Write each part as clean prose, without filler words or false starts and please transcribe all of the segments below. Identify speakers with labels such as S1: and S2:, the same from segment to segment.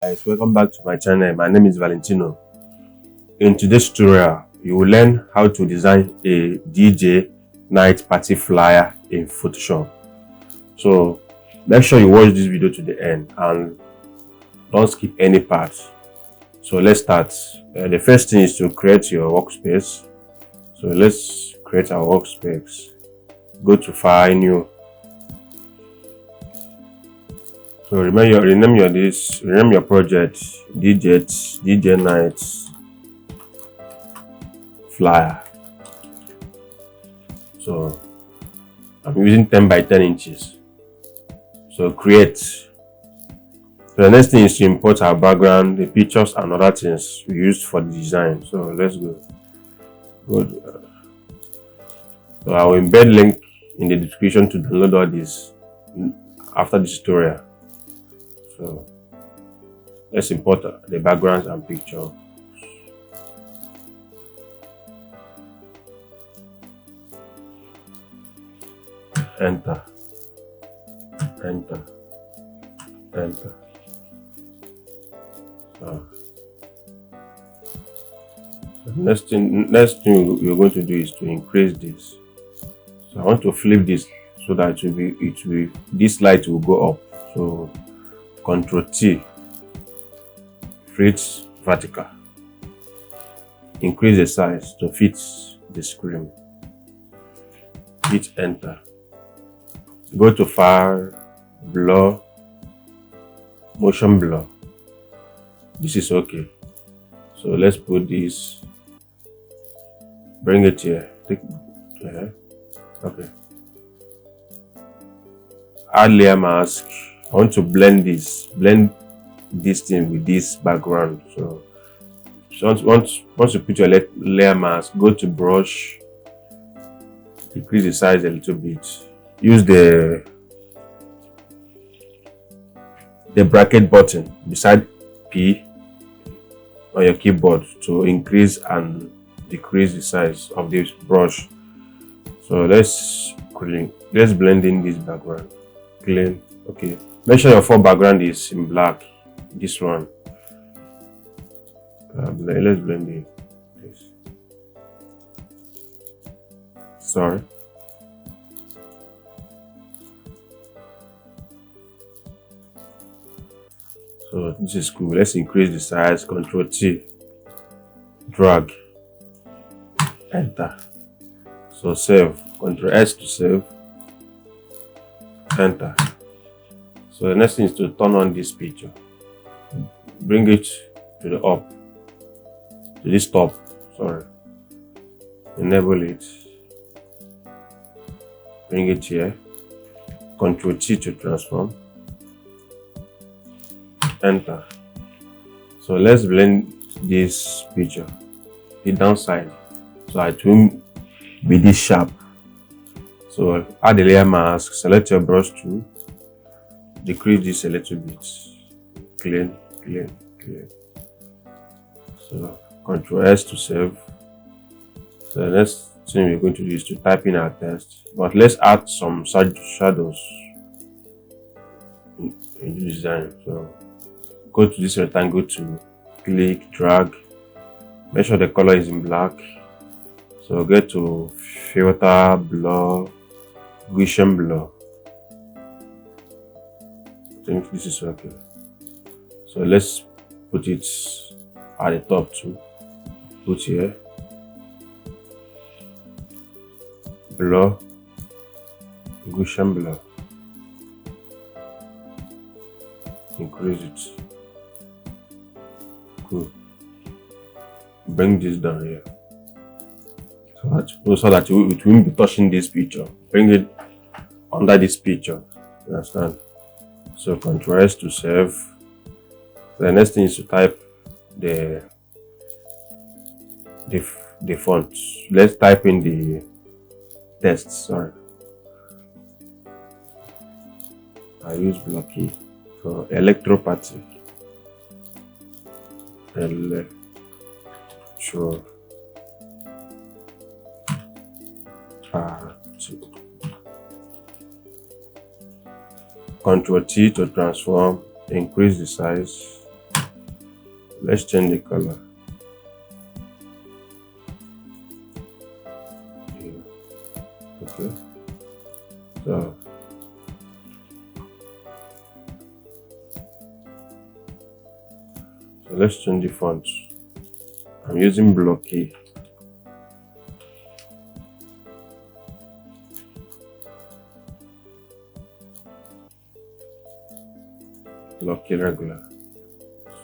S1: Guys, welcome back to my channel. My name is Valentino. In today's tutorial, you will learn how to design a DJ night party flyer in Photoshop. So make sure you watch this video to the end and don't skip any part. So let's start. The first thing is to create your workspace. So let's create our workspace. Go to File, New. So rename your project DJ Night Flyer. So I'm using 10 by 10 inches. So create. So the next thing is to import our background, the pictures and other things we used for the design. So let's go. So I will embed link in the description to download all this after this tutorial. So let's import the backgrounds and picture. Enter. So next thing you're going to do is to increase this. So I want to flip this so that this light will go up. So Ctrl T, fit vertical, increase the size to fit the screen, hit enter, go to File, Blur, Motion Blur. This is okay. So let's put this, bring it here, okay. Add layer mask. I want to blend this thing with this background. So once you put your layer mask, go to brush, decrease the size a little bit. Use the bracket button beside P on your keyboard to increase and decrease the size of this brush. So let's blend in this background. Clean. Okay. Make sure your full background is in black. This one. Let's blend in this. Sorry. So this is cool. Let's increase the size. Ctrl T. Drag. Enter. So save. Ctrl S to save. Enter. So the next thing is to turn on this picture. Bring it to the up. To this top. Sorry. Enable it. Bring it here. Ctrl T to transform. Enter. So let's blend this picture. The downside. So it will be this sharp. So add the layer mask. Select your brush tool. Decrease this a little bit. Clean. So Ctrl S to save. So the next thing we're going to do is to type in our text, but let's add some shadows in the design. So go to this rectangle to click, drag, make sure the color is in black. So get to filter, blur, Gaussian blur. I think this is okay. So let's put it at the top too. Put here. Blur. Gaussian blur. Increase it. Cool. Bring this down here. So that it won't be touching this picture. Bring it under this picture. You understand? So Ctrl S to save. The next thing is to type the font. Let's type in the text. Sorry, I use blocky for electropathy. Ctrl T to transform, increase the size. Let's change the color. Okay. So let's change the font. I'm using blocky. Blocky regular.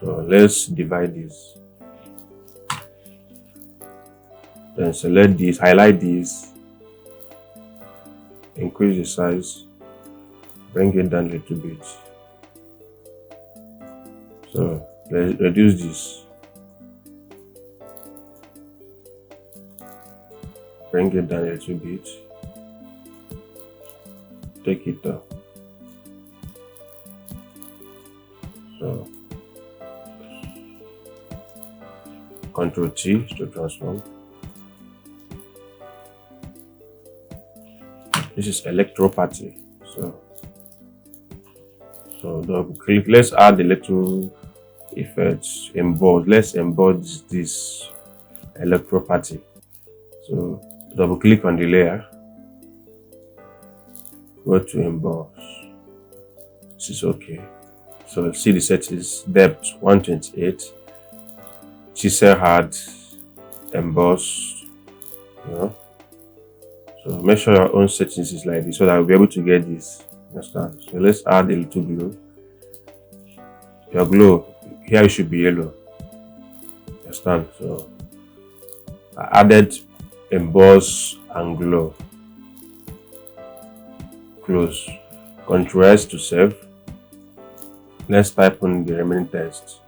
S1: So let's divide this. Then select this, highlight this, increase the size, bring it down a little bit. So let's reduce this, bring it down a little bit, take it down. So Ctrl T to transform. This is electropathy. So double click. Let's add a little effects. Emboss. Let's emboss this electropathy. So double click on the layer. Go to emboss. This is okay. So see the settings. Depth 128. Chisel hard. Emboss. So make sure your own settings is like this so that we'll be able to get this. Understand? So let's add a little glow. Your glow here it should be yellow. Understand? So I added emboss and glow. Close. Ctrl S to save. Let's type on the remaining text.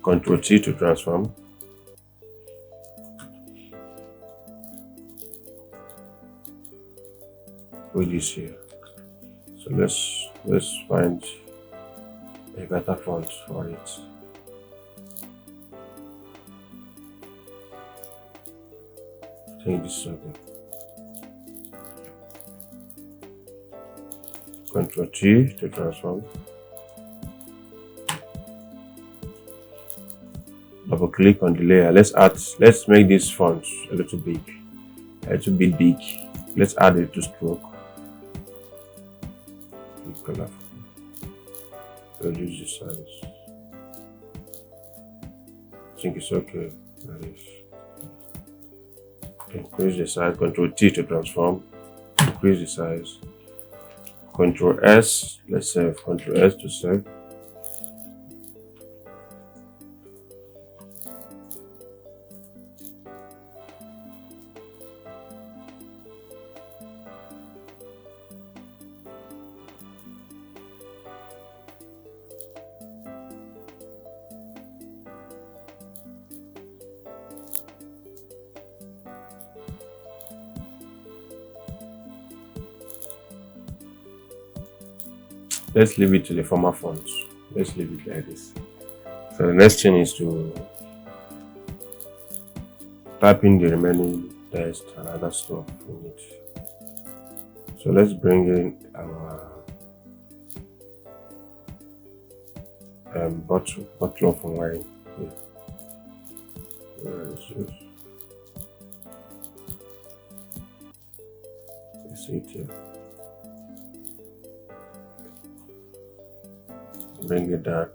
S1: Ctrl T to transform. Put this here. So let's find a better font for it. I think this is okay. Ctrl T to transform. Double click on the layer. Let's make this font a little bit big. Let's add a little stroke. Color. Reduce the size. I think it's okay. Nice. Increase the size. Ctrl T to transform. Increase the size. Ctrl S. Let's save. Ctrl S to save. Let's leave it to the former font. Let's leave it like this. So the next thing is to type in the remaining text and other stuff in it. So let's bring in our bottle of wine. Where is it? You see it here. Bring it down.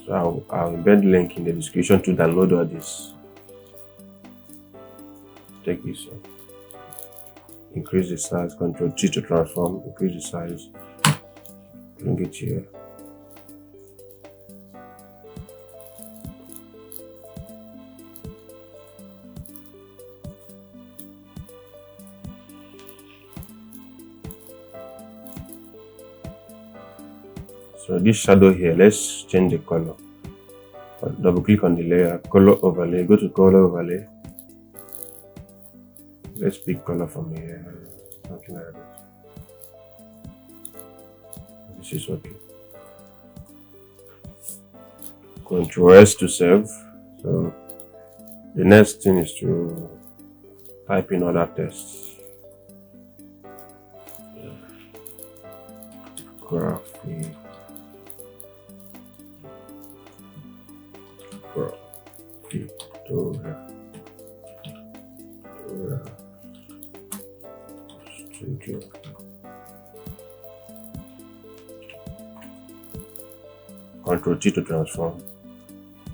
S1: So I'll embed link in the description to download all this. Take this one. Increase the size. Ctrl T to transform. Increase the size. Bring it here. So this shadow here, let's change the color. Double click on the layer, color overlay, go to color overlay. Let's pick color from here, something like this. This is okay. Ctrl S to save. So the next thing is to Type in other tests. Graphic. Studio. Ctrl T to transform.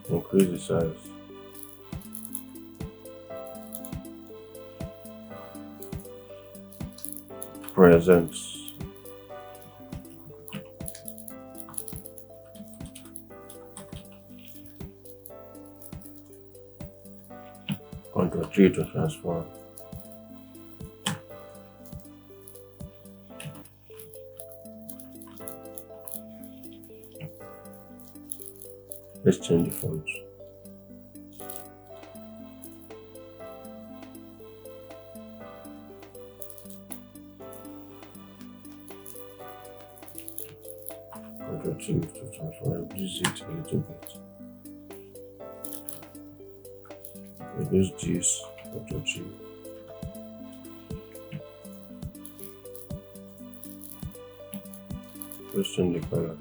S1: Increase the size. Presents. Ctrl T to transform. Let's change the font. Ctrl T to transform. Reduce it a little bit. Reduce this. Ctrl T. Let's change the color.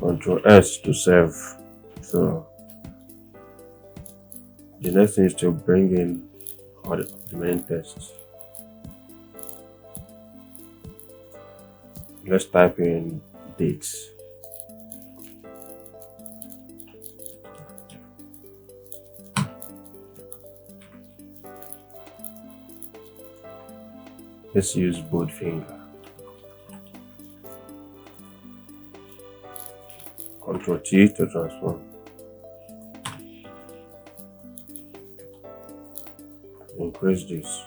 S1: Ctrl S to save. So the next thing is to bring in all the main tests. Let's type in dates. Let's use bold finger. Ctrl T to transform. Increase this.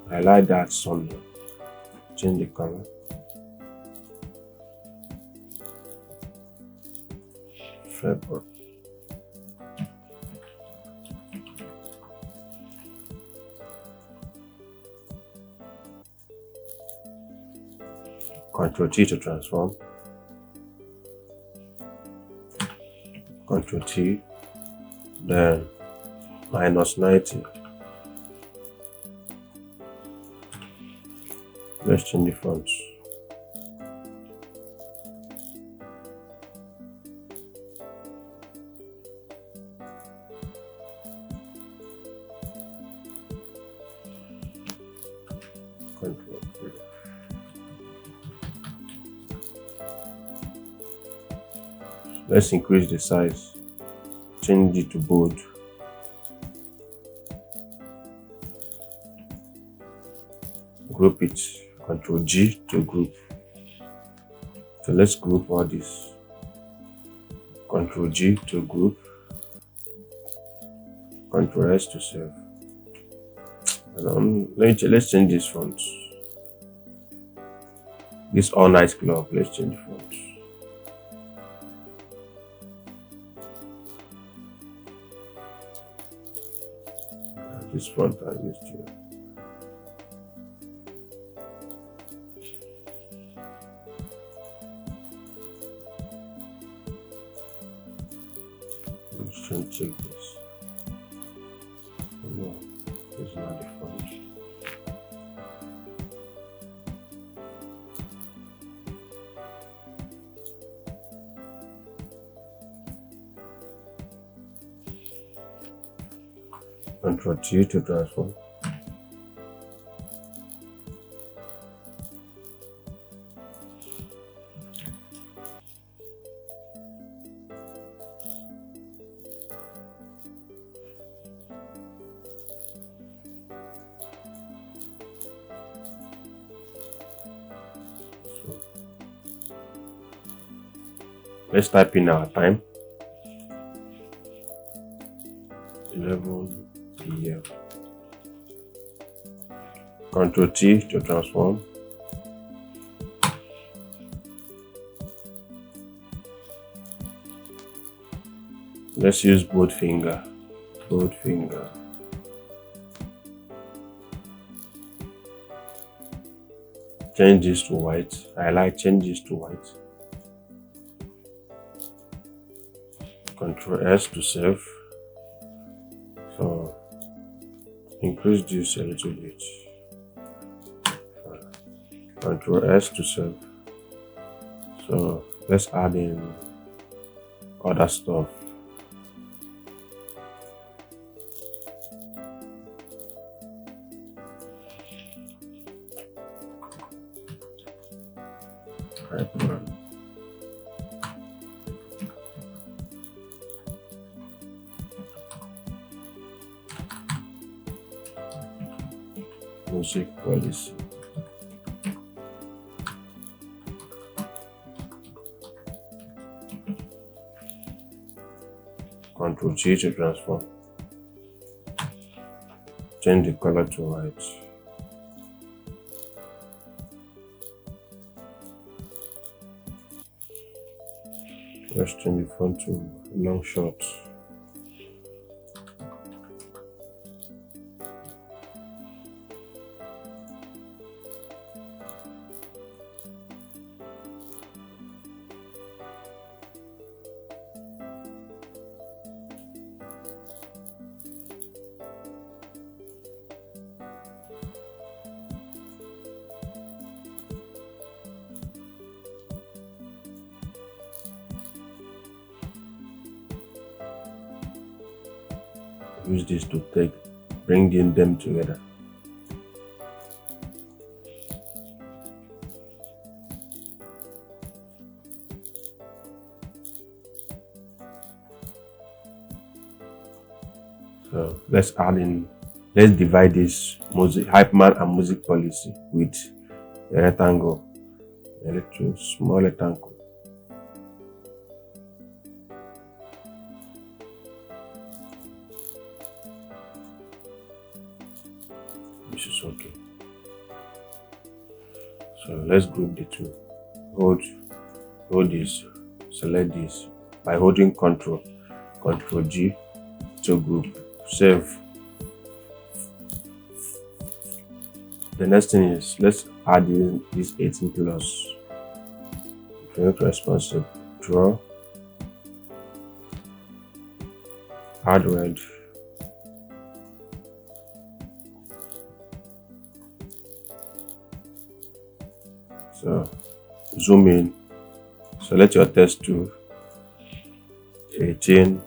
S1: Highlight that Sunday. Change the color. February. Ctrl T to transform. Ctrl T. Then -90. Let's change the fonts. Control. Let's increase the size. Change it to bold. Group it. Ctrl G to group. So let's group all this. Ctrl G to group. Ctrl S to save. Let's change this font. This all night club. Let's change the font. This font I used here. Let's check this. No, it's not the font. Ctrl T to transform. Let's type in our time. 11 p.m. Ctrl T to transform. Let's use both finger. Both finger. Change this to white. Highlight, change this to white. Control S to save. So increase this a little bit. Control S to save. So let's add in other stuff. Music policy. Control G to transform. Change the color to white. Let's change the font to long short. Use this to bring in them together. So let's divide this Hyperman and music policy with a rectangle, a little small rectangle. This is okay. So let's group the two. Hold this, select this by holding Control G to group. Save. The next thing is let's add in this 18 plus. Drink responsive. Draw. Add red. So zoom in. Select your text to 18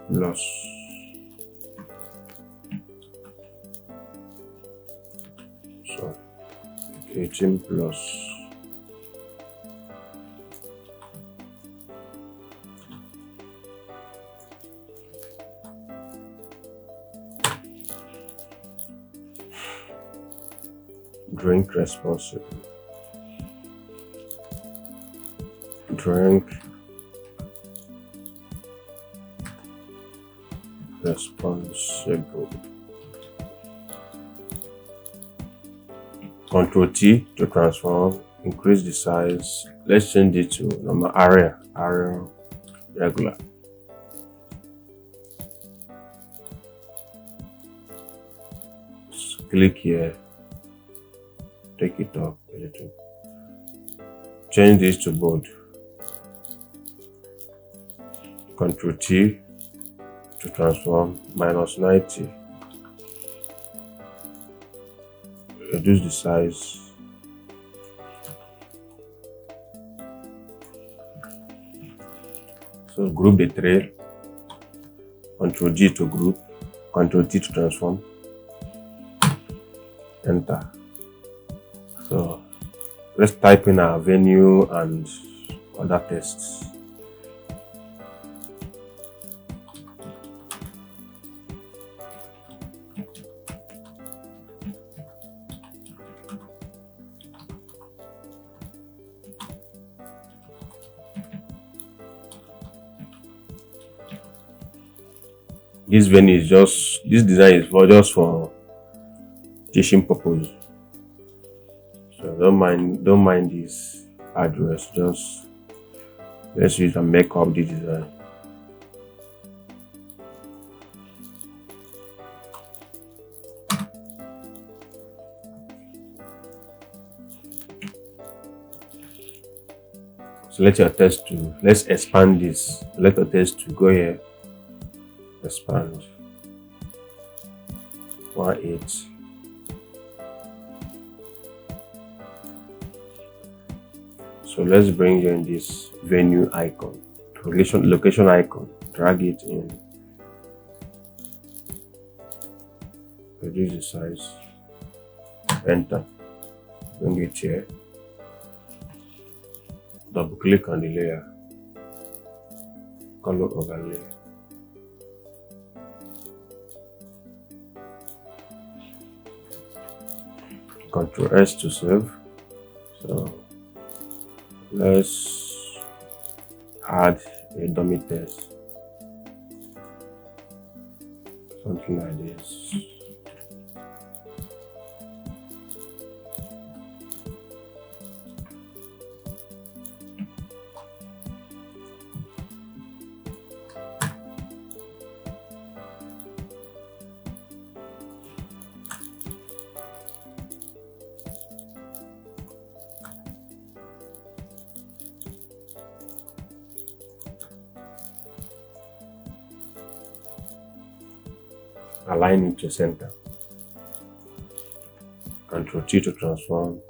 S1: plus. So 18 plus. Drink responsibly. Drink responsible. Control T to transform. Increase the size. Let's change it to normal area regular. Just click here. Take it up a little. Change this to bold. Control T to transform. -90. Reduce the size. So group the three. Control G to group. Control T to transform. Enter. So let's type in our venue and other tests. This venue is this design is just for teaching purpose. So don't mind this address, just Let's use and make up the design. Select your text to, let's expand this. Select your text to, go here, expand 1/8. So let's bring in this venue icon, location icon, drag it in, reduce the size, enter, bring it here, double click on the layer, color overlay, Ctrl S to save. So let's add a dummy text, something like this. Align it to center. Ctrl T to transform.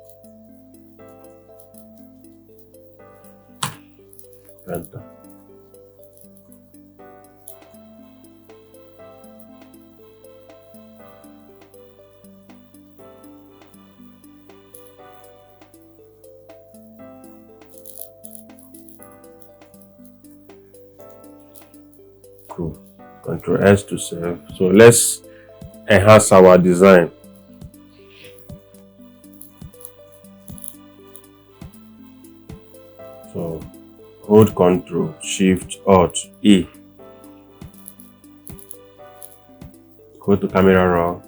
S1: Enter. Cool. Ctrl S to save. So let's enhance our design. So hold Ctrl, Shift, Alt, E. Go to camera raw.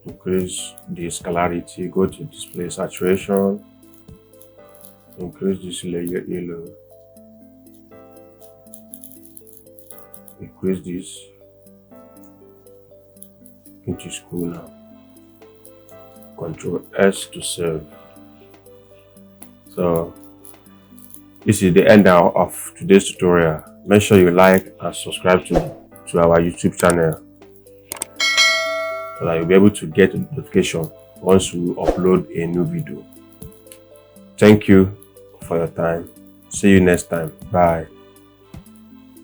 S1: Increase the scalarity. Go to display saturation. Increase this layer yellow. Increase this. It is cool now. Ctrl S to save. So this is the end of today's tutorial. Make sure you like and subscribe to our YouTube channel so that you'll be able to get a notification once we upload a new video. Thank you for your time. See you next time. Bye.